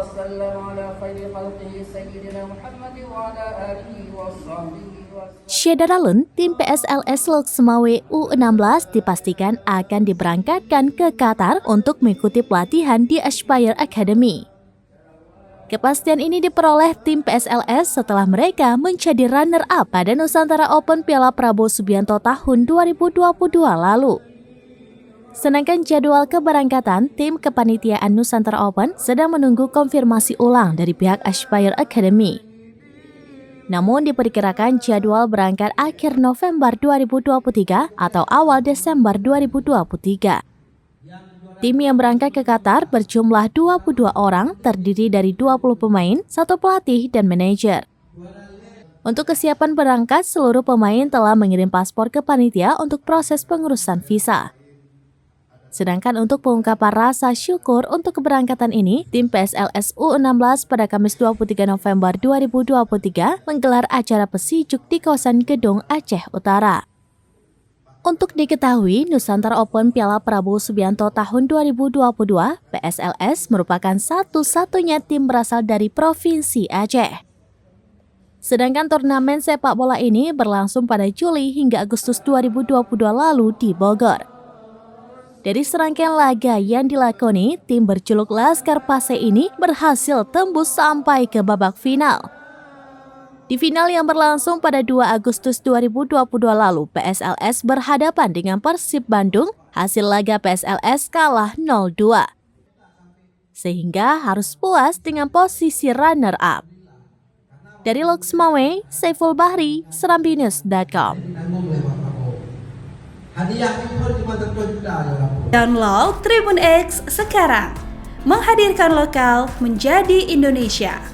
وسلم على خير خلقه سيدنا محمد وعلى آله وصحبه وسلم. Syederalun, tim PSLS Loksmawe U16 dipastikan akan diberangkatkan ke Qatar untuk mengikuti pelatihan di Aspire Academy. Kepastian ini diperoleh tim PSLS setelah mereka menjadi runner-up pada Nusantara Open Piala Prabowo Subianto tahun 2022 lalu. Sedangkan jadwal keberangkatan tim kepanitiaan Nusantara Open sedang menunggu konfirmasi ulang dari pihak Aspire Academy. Namun diperkirakan jadwal berangkat akhir November 2023 atau awal Desember 2023. Tim yang berangkat ke Qatar berjumlah 22 orang, terdiri dari 20 pemain, 1 pelatih, dan manajer. Untuk kesiapan berangkat, seluruh pemain telah mengirim paspor ke panitia untuk proses pengurusan visa. Sedangkan untuk pengungkapan rasa syukur untuk keberangkatan ini, tim PSLS U16 pada Kamis 23 November 2023 menggelar acara pesijuk di kawasan Gedong Aceh Utara. Untuk diketahui, Nusantara Open Piala Prabowo Subianto tahun 2022, PSLS merupakan satu-satunya tim berasal dari Provinsi Aceh. Sedangkan turnamen sepak bola ini berlangsung pada Juli hingga Agustus 2022 lalu di Bogor. Dari serangkaian laga yang dilakoni, tim berjuluk Laskar Pase ini berhasil tembus sampai ke babak final. Di final yang berlangsung pada 2 Agustus 2022 lalu, PSLS berhadapan dengan Persib Bandung, hasil laga PSLS kalah 0-2. Sehingga harus puas dengan posisi runner-up. Dari Loksmawe, Saiful Bahri, serambinews.com. Download Tribun X sekarang, menghadirkan lokal menjadi Indonesia.